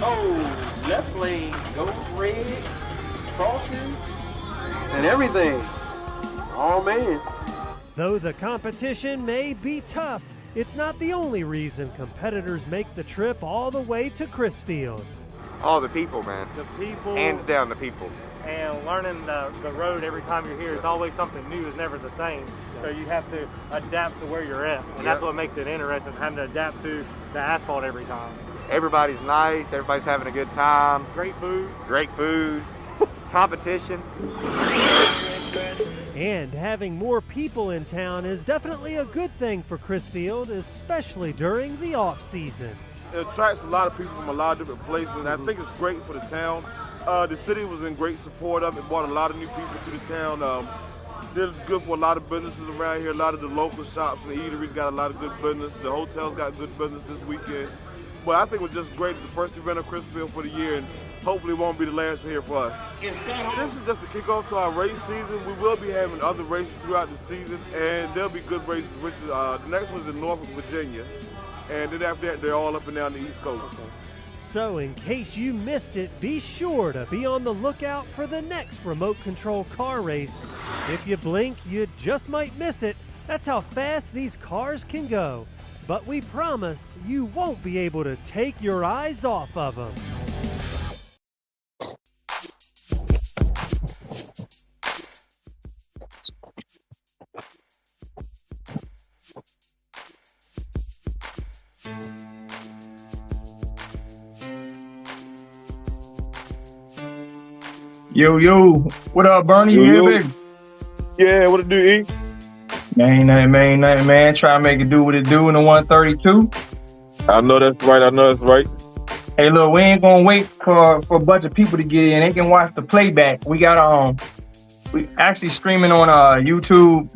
Oh, left lane goes red, crossing, and everything. Oh, man. Though the competition may be tough, it's not the only reason competitors make the trip all the way to Crisfield. Oh, the people, man. The people. Hands down, the people. And learning the road every time you're here is always something new, is never the same. So you have to adapt to where you're at. And that's what makes it interesting, having to adapt to the asphalt every time. Everybody's nice. Everybody's having a good time. Great food. Great food. Competition. And having more people in town is definitely a good thing for Crisfield, especially during the off-season. It attracts a lot of people from a lot of different places, and I think it's great for the town. The city was in great support of it, brought a lot of new people to the town. It's good for a lot of businesses around here. A lot of the local shops and eateries got a lot of good business. The hotels got good business this weekend. But I think it was just great. It's the first event of Crisfield for the year, and hopefully it won't be the last here for us. This is just a kickoff to our race season. We will be having other races throughout the season, and there'll be good races. The next one's in Norfolk, Virginia, and then after that, they're all up and down the East Coast. So in case you missed it, be sure to be on the lookout for the next remote control car race. If you blink, you just might miss it. That's how fast these cars can go. But we promise you won't be able to take your eyes off of them. Yo, what up, Bernie? You here, baby? Yeah, what it do, E? Ain't nothing, man. Try to make it do what it do in the 132. I know that's right. Hey, look, we ain't gonna wait for a bunch of people to get in. They can watch the playback. We got we actually streaming on YouTube,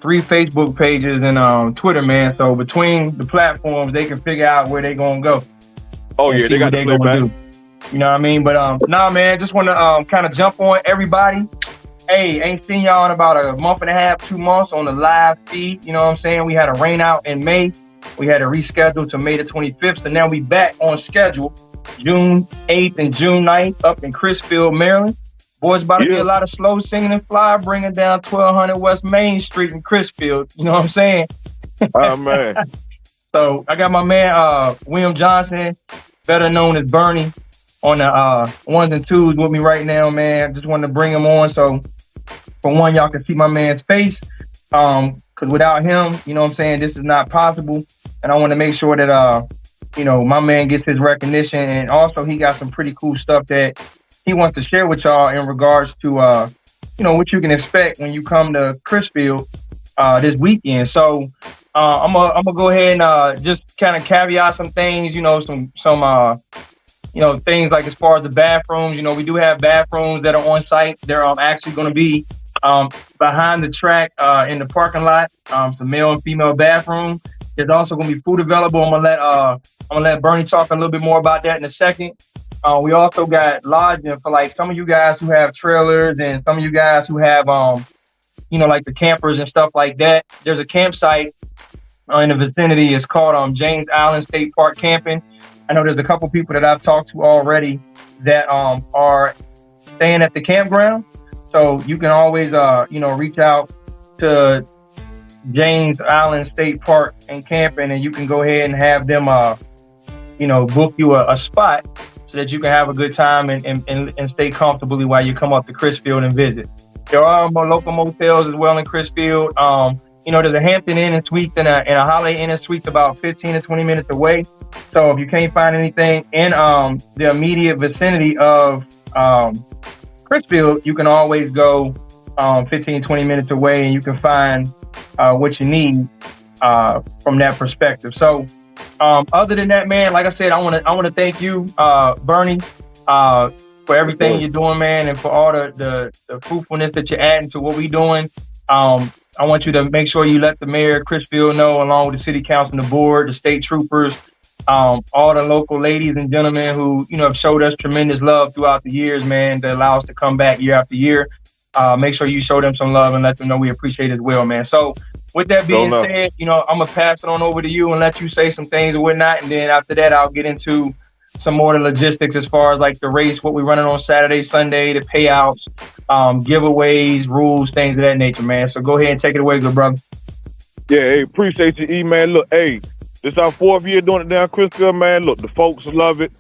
3 Facebook pages, and Twitter, man. So between the platforms, they can figure out where they gonna go. Oh yeah, they got the playback. You know what I mean? But nah, man, just want to kind of jump on everybody. Hey, ain't seen y'all in about a month and a half, 2 months on the live feed. You know what I'm saying? We had a rain out in May. We had to reschedule to May the 25th. So now we back on schedule, June 8th and June 9th up in Crisfield, Maryland. Boys about to be a lot of slow singing and fly, bringing down 1200 West Main Street in Crisfield. You know what I'm saying? Oh, man. So I got my man, William Johnson, better known as Bernie, on the ones and twos with me right now, man. Just wanted to bring him on so for one, y'all can see my man's face. Because without him, you know what I'm saying, this is not possible. And I want to make sure that, you know, my man gets his recognition. And also he got some pretty cool stuff that he wants to share with y'all in regards to, you know, what you can expect when you come to Crisfield this weekend. So I'm gonna go ahead and just kind of caveat some things, you know, some you know, things like as far as the bathrooms, you know, we do have bathrooms that are on site. They're actually going to be behind the track in the parking lot, some male and female bathroom. There's also going to be food available. I'm gonna let Bernie talk a little bit more about that in a second. We also got lodging for like some of you guys who have trailers and some of you guys who have, you know, like the campers and stuff like that. There's a campsite in the vicinity. It's called James Island State Park Camping. I know there's a couple people that I've talked to already that are staying at the campground. So you can always, you know, reach out to James Island State Park and Camping, and you can go ahead and have them, you know, book you a spot so that you can have a good time and stay comfortably while you come up to Crisfield and visit. There are more local motels as well in Crisfield. You know, there's a Hampton Inn and Suites and a Holiday Inn and Suites about 15 to 20 minutes away. So if you can't find anything in the immediate vicinity of Crisfield, you can always go 15, 20 minutes away, and you can find what you need from that perspective. So other than that, man, like I said, I want to thank you, Bernie, for everything you're doing, man, and for all the fruitfulness that you're adding to what we're doing. I want you to make sure you let the mayor, Crisfield, know, along with the city council and the board, the state troopers, all the local ladies and gentlemen who, have showed us tremendous love throughout the years, man, to allow us to come back year after year. Make sure you show them some love and let them know we appreciate it as well, man. So with that being said, I'm going to pass it on over to you and let you say some things and whatnot. And then after that, I'll get into some more of the logistics as far as like the race, what we're running on Saturday, Sunday, the payouts, giveaways, rules, things of that nature, man. So go ahead and take it away, good brother. Yeah, hey, appreciate you, E, man. Look, hey, this our 4th year doing it down Crisfield, man. Look, the folks love it.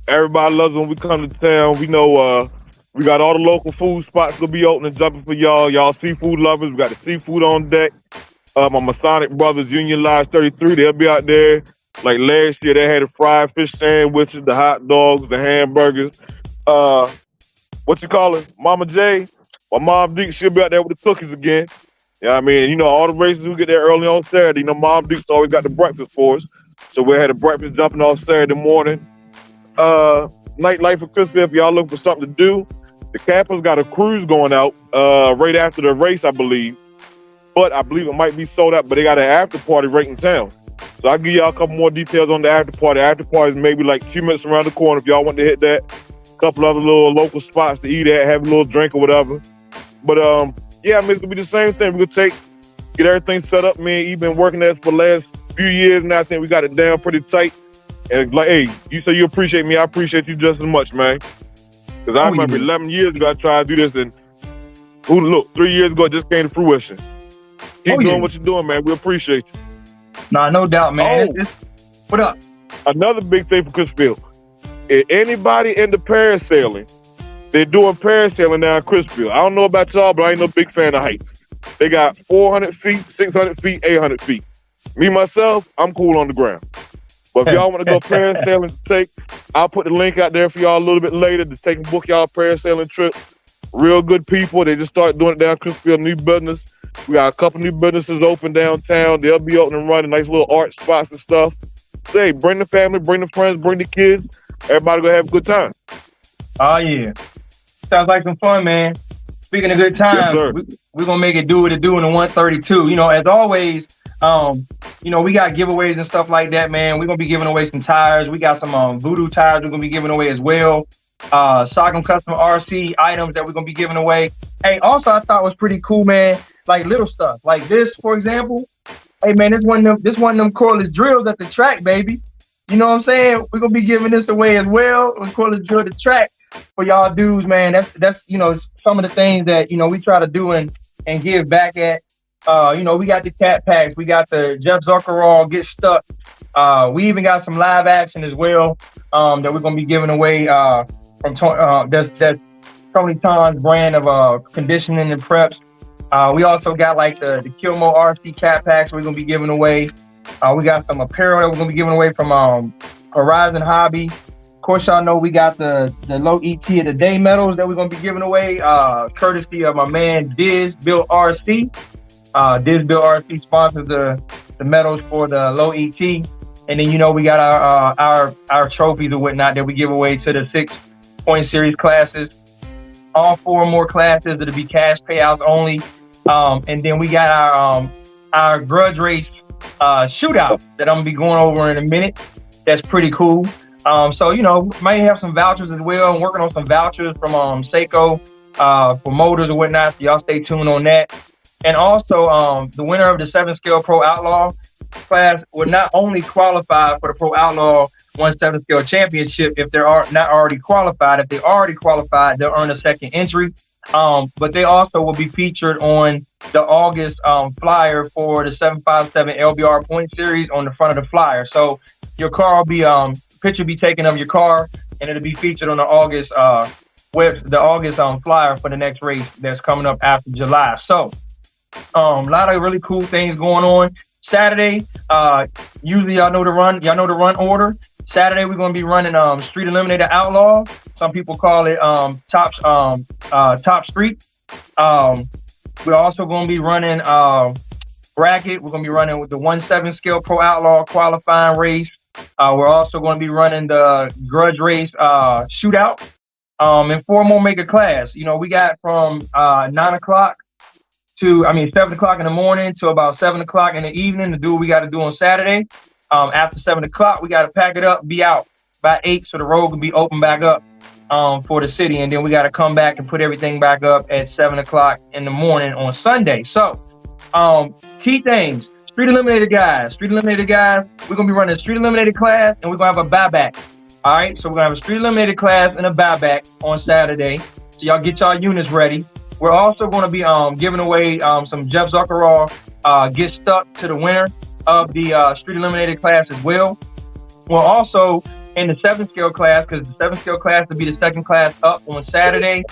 Everybody loves it when we come to town. We know we got all the local food spots gonna be open and jumping for y'all. Y'all seafood lovers, we got the seafood on deck. My Masonic brothers, Union Lodge 33, they'll be out there. Like last year, they had the fried fish sandwiches, the hot dogs, the hamburgers. What you call it? Mama J, my mom Deke, she'll be out there with the cookies again. Yeah, I mean, all the races we get there early on Saturday. Mom Deke's always got the breakfast for us. So we had a breakfast jumping off Saturday morning. Nightlife for Crisfield, if y'all looking for something to do. The Capitals got a cruise going out right after the race, I believe. But I believe it might be sold out, but they got an after party right in town. So I'll give y'all a couple more details on the after party. After party is maybe like 2 minutes around the corner if y'all want to hit that. A couple other little local spots to eat at, have a little drink or whatever. But yeah, I mean, it's gonna be the same thing. We're gonna get everything set up. Man, you've been working at it for the last few years now. I think we got it down pretty tight. And like, hey, you say you appreciate me, I appreciate you just as much, man. Because I remember 11 years ago I tried to do this, and look, 3 years ago it just came to fruition. Keep doing what you're doing, man. We appreciate you. Nah, no doubt, man. What up? Another big thing for Crisfield. If anybody into parasailing, they're doing parasailing now in Crisfield. I don't know about y'all, but I ain't no big fan of heights. They got 400 feet, 600 feet, 800 feet. Me, myself, I'm cool on the ground. But if y'all want to go parasailing, I'll put the link out there for y'all a little bit later to take and book y'all a parasailing trip. Real good people. They just started doing it down Crisfield, new business. We got a couple new businesses open downtown. They'll be open and running, nice little art spots and stuff. Say, bring the family, bring the friends, bring the kids. Everybody gonna have a good time. Oh, yeah. Sounds like some fun, man. Speaking of good times, we're going to make it do what it do in the 132. As always, we got giveaways and stuff like that, man. We're going to be giving away some tires. We got some Voodoo tires we're going to be giving away as well. Sock'em Custom RC items that we're going to be giving away. Hey, also, I thought was pretty cool, man. Like little stuff. Like this, for example. Hey, man, this one of them cordless drills at the track, baby. You know what I'm saying? We're going to be giving this away as well. With cordless drill at the track. For y'all dudes, man, that's some of the things that we try to do and give back at. We got the cat packs, we got the Jeff Zuckerall Get Stuck. We even got some live action as well that we're gonna be giving away from that's Tony Ton's brand of conditioning and preps. We also got like the Kilmo RC cat packs we're gonna be giving away. We got some apparel that we're gonna be giving away from Horizon Hobby. Of course, y'all know we got the low ET of the day medals that we're going to be giving away, courtesy of my man Diz Built RC. Diz Built RC sponsors the medals for the low ET. And then, we got our trophies and whatnot that we give away to the 6-point series classes. All 4 more classes that'll be cash payouts only. And then we got our grudge race shootout that I'm going to be going over in a minute. That's pretty cool. So, might have some vouchers as well. I'm working on some vouchers from Seiko for motors and whatnot. So y'all stay tuned on that. And also, the winner of the 7-scale Pro Outlaw class would not only qualify for the Pro Outlaw 7-scale championship if they're not already qualified. If they already qualified, they'll earn a second entry. But they also will be featured on the August flyer for the 757 LBR point series on the front of the flyer. So your car will be picture be taken of your car, and it'll be featured on the August flyer for the next race that's coming up after July. So a lot of really cool things going on. Saturday, usually y'all know the run order. Saturday we're gonna be running Street Eliminator Outlaw. Some people call it Top Street. We're also going to be running bracket. We're going to be running with the 1/7 scale pro outlaw qualifying race. We're also going to be running the grudge race shootout. And 4 more mega class. You know, we got from 7 o'clock in the morning to about 7 o'clock in the evening to do what we got to do on Saturday. After 7 o'clock, we got to pack it up, be out by 8 so the road can be open back up for the city. And then we got to come back and put everything back up at 7 o'clock in the morning on Sunday. So key things, street eliminated guys, we're going to be running a street eliminated class and we're going to have a buyback. All right, so we're going to have a street eliminated class and a buyback on Saturday. So y'all get y'all units ready. We're also going to be giving away some Jeff Zuckerall Get Stuck to the winner of the street eliminated class as well. We're also in the 7 scale class, because the 7 scale class will be the second class up on Saturday.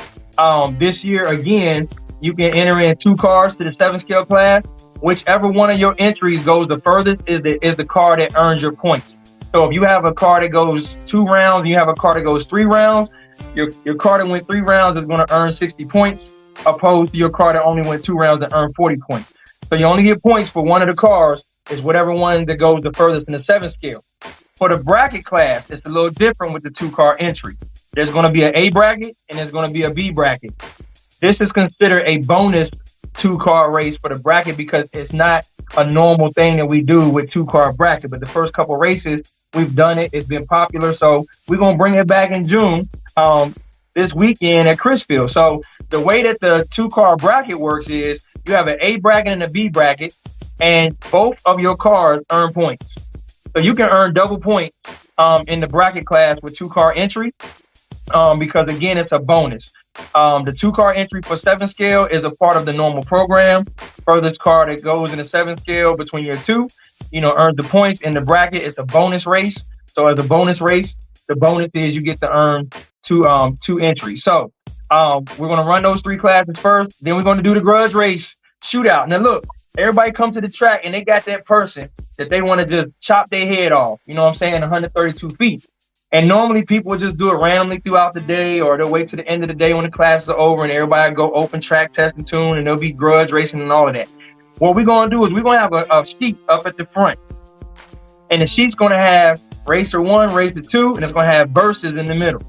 This year, again, you can enter in 2 cars to the 7 scale class. Whichever one of your entries goes the furthest is the car that earns your points. So if you have a car that goes 2 rounds and you have a car that goes 3 rounds, your car that went 3 rounds is going to earn 60 points, opposed to your car that only went 2 rounds and earned 40 points. So you only get points for one of the cars, is whatever one that goes the furthest in the 7 scale. For the bracket class, it's a little different with the 2-car entry. There's going to be an A bracket and there's going to be a B bracket. This is considered a bonus 2-car race for the bracket because it's not a normal thing that we do with 2-car bracket. But the first couple races, we've done it. It's been popular. So we're going to bring it back in June this weekend at Crisfield. So the way that the 2-car bracket works is you have an A bracket and a B bracket, and both of your cars earn points. So you can earn double points in the bracket class with 2-car entry because, again, it's a bonus. The 2-car entry for 7 scale is a part of the normal program. Furthest car that goes in the 7 scale between your 2, earns the points. In the bracket, it's a bonus race. So as a bonus race, the bonus is you get to earn 2 entries. So we're going to run those 3 classes first. Then we're going to do the grudge race shootout. Now, look, everybody come to the track and they got that person that they want to just chop their head off. You know what I'm saying? 132 feet. And normally people will just do it randomly throughout the day, or they'll wait to the end of the day when the classes are over and everybody go open track, test and tune, and there'll be grudge racing and all of that. What we're going to do is we're going to have a sheet up at the front. And the sheet's going to have racer 1, racer 2, and it's going to have verses in the middle.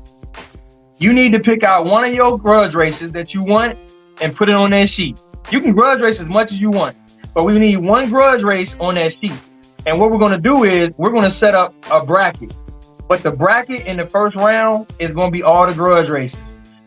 You need to pick out one of your grudge races that you want and put it on that sheet. You can grudge race as much as you want, but we need one grudge race on that sheet. And what we're going to do is we're going to set up a bracket. But the bracket in the first round is going to be all the grudge races.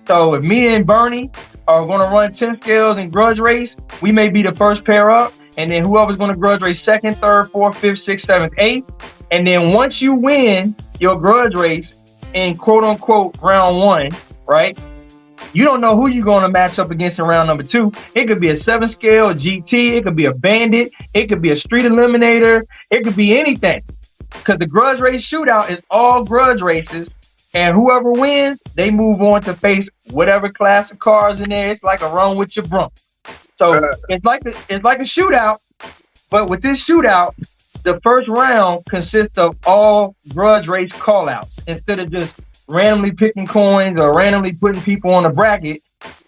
So if me and Bernie are going to run 10 scales and grudge race, we may be the first pair up. And then whoever's going to grudge race 2nd, 3rd, 4th, 5th, 6th, 7th, 8th. And then once you win your grudge race in quote unquote round 1, right? You don't know who you're going to match up against in round number 2. It could be a 7 scale, a GT. It could be a bandit. It could be a street eliminator. It could be anything. Because the grudge race shootout is all grudge races, and whoever wins, they move on to face whatever class of cars in there. It's like a run with your brunk. So it's like a shootout, but with this shootout, the first round consists of all grudge race call-outs. Instead of just randomly picking coins or randomly putting people on a bracket,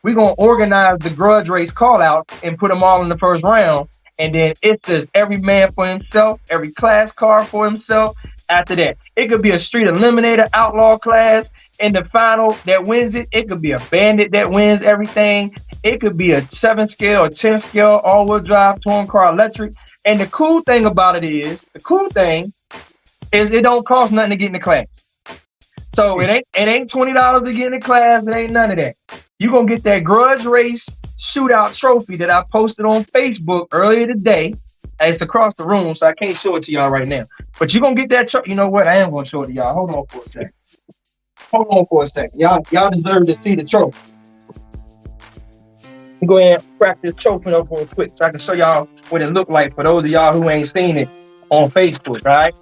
we're going to organize the grudge race call-outs and put them all in the first round. And then it's just every man for himself, every class car for himself. After that, it could be a street eliminator outlaw class in the final that wins it. It could be a bandit that wins everything. It could be a 7 scale or 10 scale all-wheel drive touring car electric. And the cool thing about it is, it don't cost nothing to get in the class. So it ain't $20 to get in the class. It ain't none of that. You're going to get that grudge race shootout trophy that I posted on Facebook earlier today. It's across the room, so I can't show it to y'all right now. But you're going to get that trophy. You know what? I am going to show it to y'all. Hold on for a second. Y'all deserve to see the trophy. Go ahead and crack this trophy up real quick so I can show y'all what it looked like for those of y'all who ain't seen it on Facebook, all right?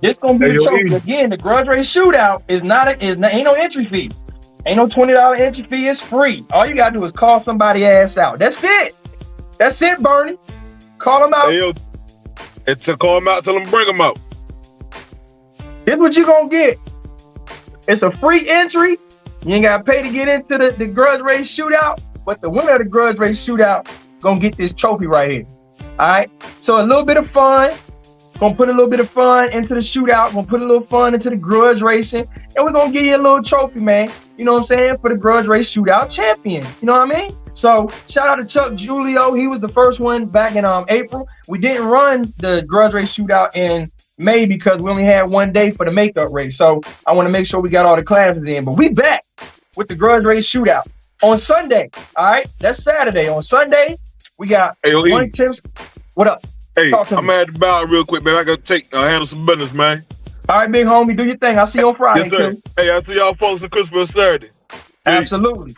This going to be the trophy. Again, the grudge race shootout ain't no entry fee. Ain't no $20 entry fee. It's free. All you got to do is call somebody ass out. That's it. That's it, Bernie. Call them out. Hey, yo, it's a call them out, tell them bring them out. This what you going to get. It's a free entry. You ain't got to pay to get into the grudge race shootout. But the winner of the grudge race shootout gonna get this trophy right here. All right. So a little bit of fun. Gonna put a little bit of fun into the shootout. Gonna put a little fun into the grudge racing, and we're gonna give you a little trophy, man. You know what I'm saying? For the grudge race shootout champion. You know what I mean? So shout out to Chuck Julio. He was the first one back in April. We didn't run the grudge race shootout in May because we only had one day for the makeup race. So I want to make sure we got all the classes in. But we back with the grudge race shootout on Sunday. All right, that's Saturday. On Sunday, we got one tips. What up? Hey, I'm at the bow real quick, man. I gotta handle some business, man. All right, big homie, do your thing. I'll see you on Friday, yes, too. Hey, I'll see y'all folks in Crisfield Saturday. Absolutely.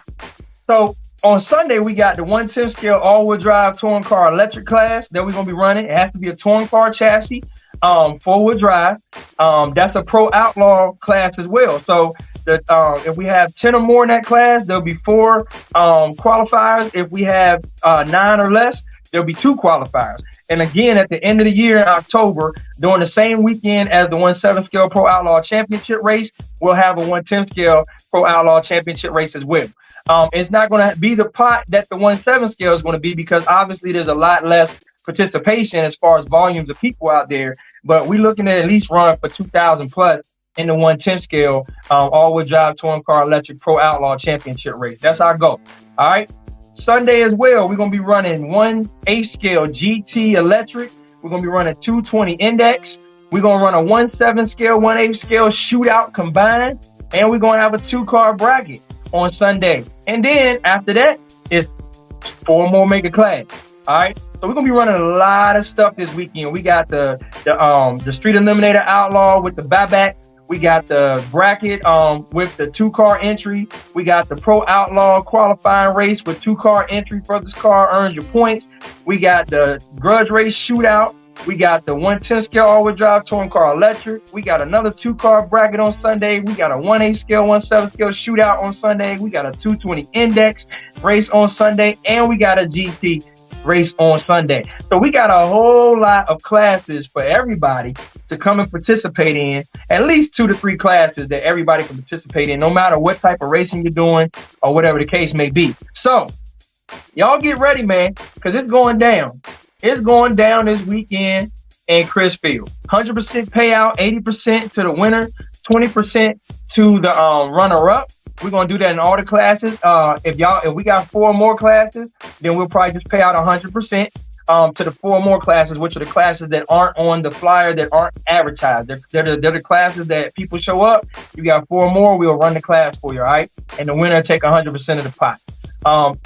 So on Sunday, we got the 110 scale all-wheel drive touring car electric class that we're gonna be running. It has to be a touring car chassis, 4-wheel drive. That's a pro outlaw class as well. So if we have 10 or more in that class, there'll be 4 qualifiers. If we have 9 or less, there'll be 2 qualifiers. And again, at the end of the year in October, during the same weekend as the 1/7 scale Pro Outlaw Championship race, we'll have a 1/10 scale Pro Outlaw Championship race as well. It's not going to be the pot that the 1/7 scale is going to be because obviously there's a lot less participation as far as volumes of people out there. But we're looking at least run for 2,000 plus in the 1/10 scale all-wheel drive touring car electric Pro Outlaw Championship race. That's our goal. All right. Sunday as well, we're going to be running 1/8 scale GT electric. We're going to be running 220 index. We're going to run a 1/7 scale, 1/8 scale shootout combined. And we're going to have a 2-car bracket on Sunday. And then after that, it's 4 more mega class. All right. So we're going to be running a lot of stuff this weekend. We got the Street Eliminator Outlaw with the buyback. We got the bracket with the 2-car entry. We got the Pro Outlaw qualifying race with 2-car entry. Furthest car earns your points. We got the grudge race shootout. We got the 1/10 scale all-wheel drive touring car electric. We got another 2-car bracket on Sunday. We got a 1/8 scale, 1/7 scale shootout on Sunday. We got a 220 index race on Sunday. And we got a GT race on Sunday. So we got a whole lot of classes for everybody to come and participate in, at least 2 to 3 classes that everybody can participate in, no matter what type of racing you're doing or whatever the case may be. So y'all get ready, man, because it's going down. It's going down this weekend in Crisfield. 100% payout, 80% to the winner, 20% to the runner-up. We're gonna do that in all the classes. If we got 4 more classes, then we'll probably just pay out 100% to the 4 more classes, which are the classes that aren't on the flyer, that aren't advertised. They're the classes that people show up. You got 4 more, we'll run the class for you, all right? And the winner take 100% of the pot.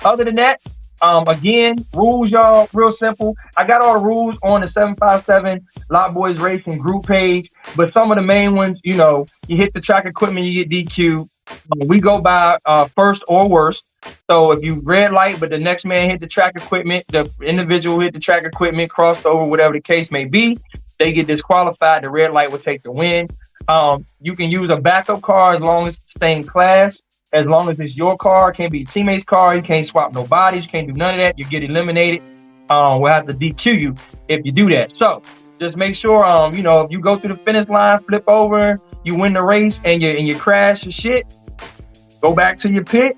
Other than that, again, rules, y'all, real simple. I got all the rules on the 757 Lot Boys Racing group page, but some of the main ones, you hit the track equipment, you get DQ. We go by first or worst. So if you red light, but the next man hit the track equipment, the individual hit the track equipment, crossed over, whatever the case may be, they get disqualified. The red light will take the win. You can use a backup car as long as it's the same class. As long as it's your car, it can't be your teammate's car. You can't swap no bodies. You can't do none of that. You get eliminated. We'll have to DQ you if you do that. So just make sure, if you go through the finish line, flip over, you win the race, and you crash your shit, go back to your pit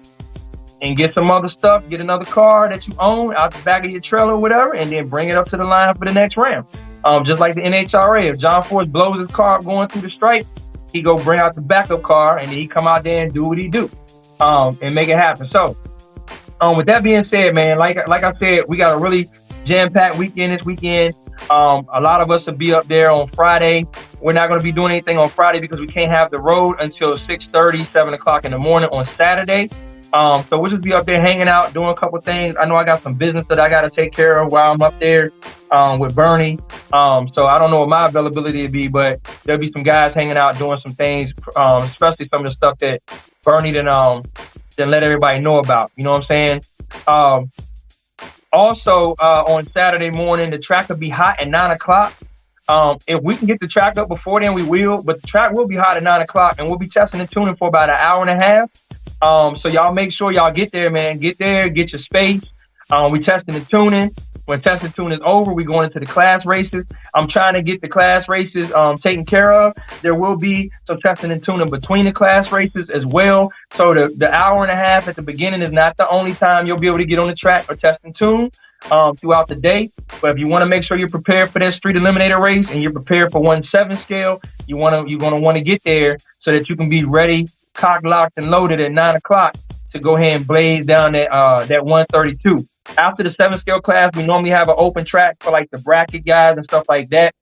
and get some other stuff. Get another car that you own out the back of your trailer or whatever, and then bring it up to the line for the next round. Just like the NHRA, if John Force blows his car up going through the stripe, he go bring out the backup car, and then he come out there and do what he do, and make it happen. So, with that being said, man, like I said, we got a really jam-packed weekend this weekend. A lot of us will be up there on Friday. We're not going to be doing anything on Friday because we can't have the road until 6:30, 7 o'clock in the morning on Saturday. So we'll just be up there hanging out, doing a couple things. I know I got some business that I got to take care of while I'm up there with Bernie. So I don't know what my availability will be, but there'll be some guys hanging out doing some things, especially some of the stuff that Bernie didn't let everybody know about. You know what I'm saying? Also, on Saturday morning, the track will be hot at 9 o'clock. If we can get the track up before then, we will. But the track will be hot at 9 o'clock, and we'll be testing and tuning for about an hour and a half. So y'all make sure y'all get there, man. Get there, get your space. We testing the tuning. When test and tune is over, we going into the class races. I'm trying to get the class races taken care of. There will be some testing and tuning between the class races as well. So the hour and a half at the beginning is not the only time you'll be able to get on the track or test and tune throughout the day. But if you want to make sure you're prepared for that street eliminator race and you're prepared for 1/7 scale, you're gonna want to get there so that you can be ready, cock locked and loaded at 9 o'clock to go ahead and blaze down that 132. After the 7 scale class, we normally have an open track for like the bracket guys and stuff like that.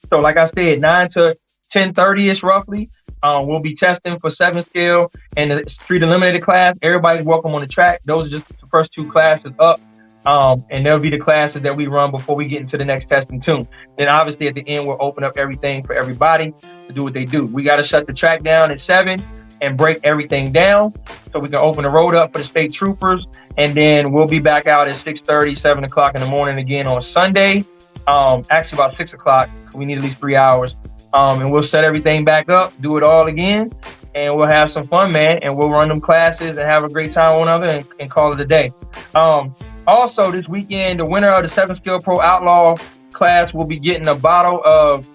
So like I said, 9 to 10:30-ish roughly, we'll be testing for 7 scale and the street eliminator class. Everybody's welcome on the track. Those are just the first 2 classes up. And they'll be the classes that we run before we get into the next test and tune. Then obviously at the end, we'll open up everything for everybody to do what they do. We got to shut the track down at 7 and break everything down so we can open the road up for the state troopers. And then we'll be back out at 6:30, 7 o'clock in the morning again on Sunday. Actually about 6 o'clock. We need at least 3 hours. And we'll set everything back up, do it all again. And we'll have some fun, man. And we'll run them classes and have a great time with one another and call it a day. Also this weekend, the winner of the 7 Scale Pro Outlaw class will be getting a bottle of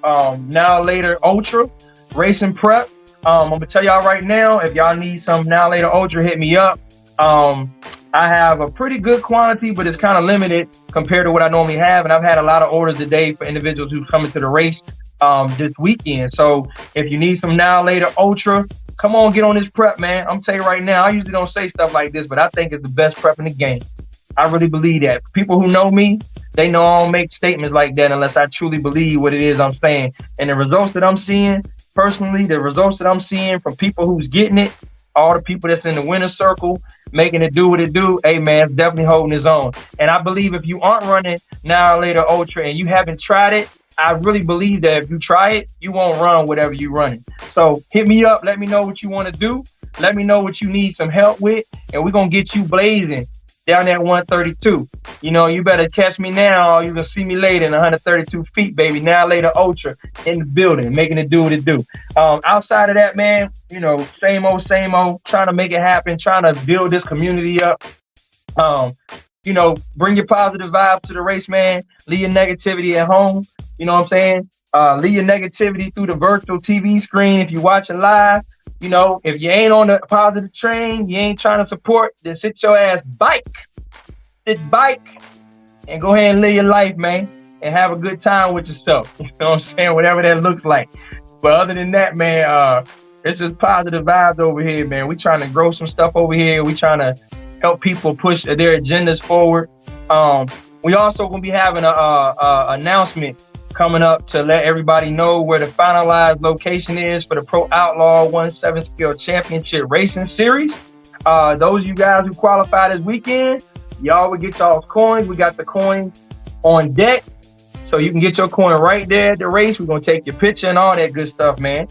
Now Later Ultra Racing Prep. I'm gonna tell y'all right now, if y'all need some Now Later Ultra, hit me up. I have a pretty good quantity, but it's kind of limited compared to what I normally have. And I've had a lot of orders today for individuals who's coming to the race this weekend. So if you need some Now Later Ultra, come on, get on this prep, man. I'm telling you right now, I usually don't say stuff like this, but I think it's the best prep in the game. I really believe that. People who know me, they know I don't make statements like that unless I truly believe what it is I'm saying. And the results that I'm seeing, personally, the results that I'm seeing from people who's getting it, all the people that's in the winner's circle, making it do what it do, hey man, it's definitely holding its own. And I believe if you aren't running Now or Later Ultra and you haven't tried it, I really believe that if you try it, you won't run whatever you're running. So hit me up, let me know what you want to do. Let me know what you need some help with, and we're going to get you blazing down that 132. You know, you better catch me now, or you can see me later in 132 feet, baby. Now Later Ultra in the building, making it do what it do. Outside of that, man, you know, same old, trying to make it happen, trying to build this community up. You know, bring your positive vibes to the race, man. Leave your negativity at home. You know what I'm saying? Leave your negativity through the virtual TV screen if you're watching live. You know, if you ain't on the positive train, you ain't trying to support, then sit your ass bike and go ahead and live your life, man, and have a good time with yourself. You know what I'm saying? Whatever that looks like. But other than that, man, it's just positive vibes over here, man. We trying to grow some stuff over here. We trying to help people push their agendas forward. We also gonna be having a announcement coming up to let everybody know where the finalized location is for the Pro Outlaw 1/7 Scale Championship Racing Series. Those of you guys who qualify this weekend, y'all will get y'all's coins. We got the coins on deck, so you can get your coin right there at the race. We're gonna take your picture and all that good stuff, man.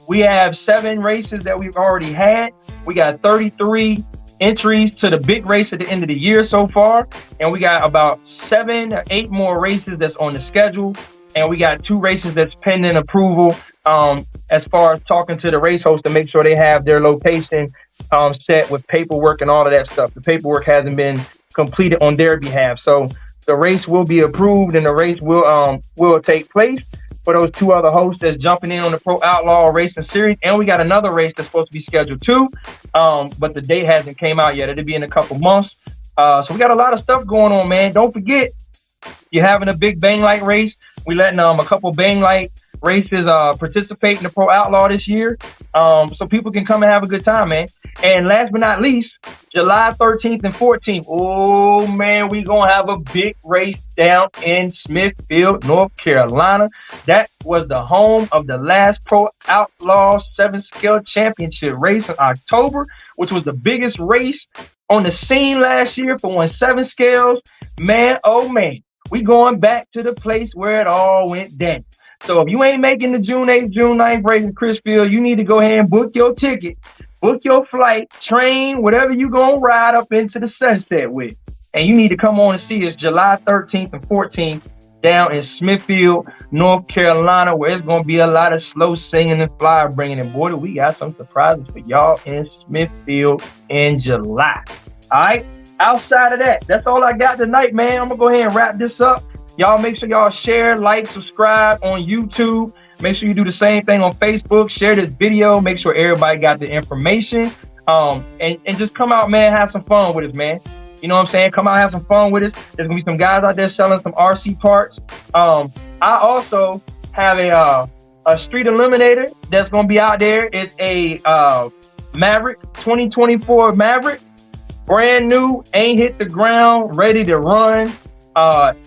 We have 7 races that we've already had. We got 33 entries to the big race at the end of the year so far, and we got about 7 or 8 more races that's on the schedule, and we got 2 races that's pending approval as far as talking to the race host to make sure they have their location set with paperwork and all of that stuff. The paperwork hasn't been completed on their behalf, so the race will be approved and the race will take place for those 2 other hosts that's jumping in on the Pro Outlaw Racing Series. And we got another race that's supposed to be scheduled too, but the date hasn't came out yet. It'll be in a couple months. So we got a lot of stuff going on, man. Don't forget, you're having a big Bang Light race. We letting a couple Bang Light races participate in the Pro Outlaw this year, so people can come and have a good time, man. And last but not least, July 13th and 14th. Oh man, we gonna have a big race down in Smithfield, North Carolina. That was the home of the last Pro Outlaw 7 Scale Championship race in October, which was the biggest race on the scene last year for 1/7 scales. Man, oh man, we going back to the place where it all went down. So if you ain't making the June 8th, June 9th race in Crisfield, you need to go ahead and book your ticket, book your flight, train, whatever you gonna ride up into the sunset with. And you need to come on and see us July 13th and 14th down in Smithfield, North Carolina, where it's gonna be a lot of slow singing and flyer bringing. And boy, we got some surprises for y'all in Smithfield in July. All right. outside of that, that's all I got tonight, man. I'm gonna go ahead and wrap this up. Y'all make sure y'all share, like, subscribe on YouTube. Make sure you do the same thing on Facebook. Share this video. Make sure everybody got the information. And just come out, man. Have some fun with us, man. You know what I'm saying? Come out, have some fun with us. There's gonna be some guys out there selling some RC parts. I also have a street eliminator that's gonna be out there. It's a Maverick 2024 Maverick, brand new, ain't hit the ground, ready to run.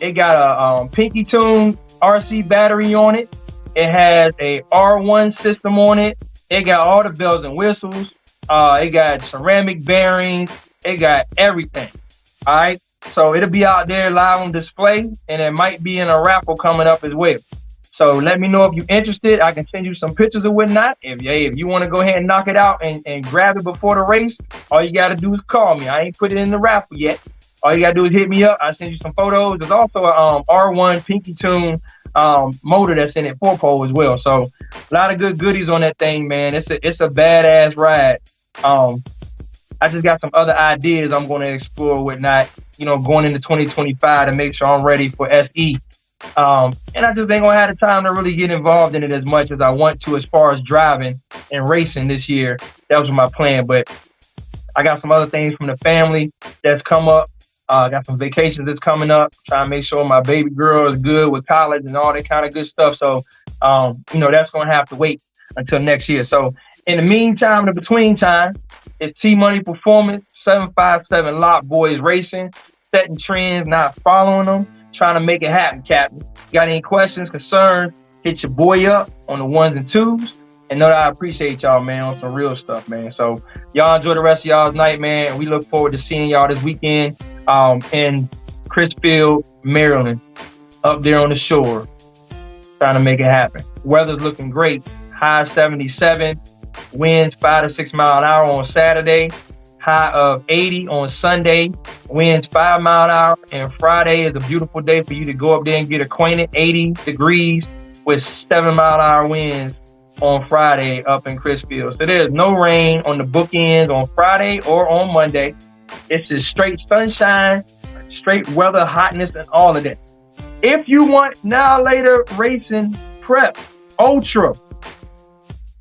It got a Pinky Tune RC battery on it. It has a R1 system on it. It got all the bells and whistles. It got ceramic bearings. It got everything. All right. So it'll be out there live on display, and it might be in a raffle coming up as well. So let me know if you're interested. I can send you some pictures or whatnot. If you want to go ahead and knock it out and grab it before the race, all you got to do is call me. I ain't put it in the raffle yet. All you got to do is hit me up. I'll send you some photos. There's also a R1 Pinky Tune motor that's in it, 4-pole as well. So a lot of good goodies on that thing, man. It's a badass ride. I just got some other ideas I'm going to explore, whatnot, going into 2025 to make sure I'm ready for SE. And I just ain't gonna have the time to really get involved in it as much as I want to as far as driving and racing this year. That was my plan, but I got some other things from the family that's come up. I got some vacations that's coming up, trying to make sure my baby girl is good with college and all that kind of good stuff. So, that's going to have to wait until next year. So in the meantime, in the between time, it's T-Money Performance, 757 Lock Boys Racing, setting trends, not following them, trying to make it happen, Captain. Got any questions, concerns, hit your boy up on the ones and twos. And know that I appreciate y'all, man, on some real stuff, man. So y'all enjoy the rest of y'all's night, man. We look forward to seeing y'all this weekend in Crisfield, Maryland, up there on the shore, trying to make it happen. Weather's looking great. High 77, winds 5 to 6 mile an hour on Saturday, high of 80 on Sunday, winds 5 mile an hour, and Friday is a beautiful day for you to go up there and get acquainted. 80 degrees with 7 mile an hour winds on Friday up in Crisfield. So there's no rain on the bookends on Friday or on Monday. It's just straight sunshine, straight weather, hotness, and all of that. If you want Now Later Racing Prep Ultra,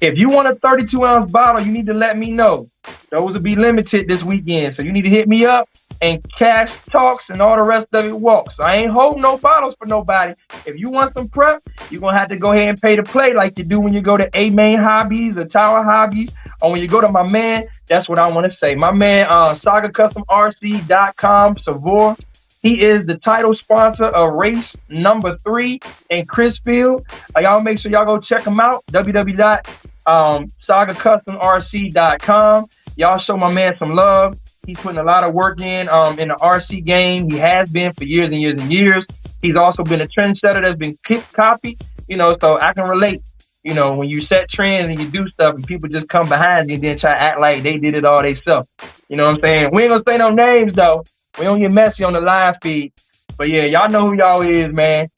if you want a 32-ounce bottle, you need to let me know. Those will be limited this weekend. So you need to hit me up, and cash talks and all the rest of it walks. So I ain't holding no bottles for nobody. If you want some prep, you're going to have to go ahead and pay to play like you do when you go to A-Main Hobbies or Tower Hobbies, or when you go to my man. That's what I want to say. My man, SagaCustomRC.com, Savor. He is the title sponsor of race number 3 in Crisfield. Y'all make sure y'all go check him out. www.SagaCustomRC.com. Y'all show my man some love. He's putting a lot of work in the RC game. He has been for years and years and years. He's also been a trendsetter that's been copied, so I can relate. When you set trends and you do stuff and people just come behind you and then try to act like they did it all themselves. You know what I'm saying? We ain't gonna say no names though. We don't get messy on the live feed. But yeah, y'all know who y'all is, man.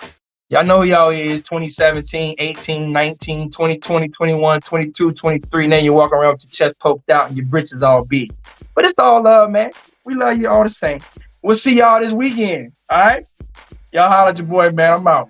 Y'all know who y'all is. 2017, 18, 19, 20, 20, 21, 22, 23. And then you walk around with your chest poked out and your britches all big. But it's all love, man. We love you all the same. We'll see y'all this weekend. All right? Y'all holler at your boy, man. I'm out.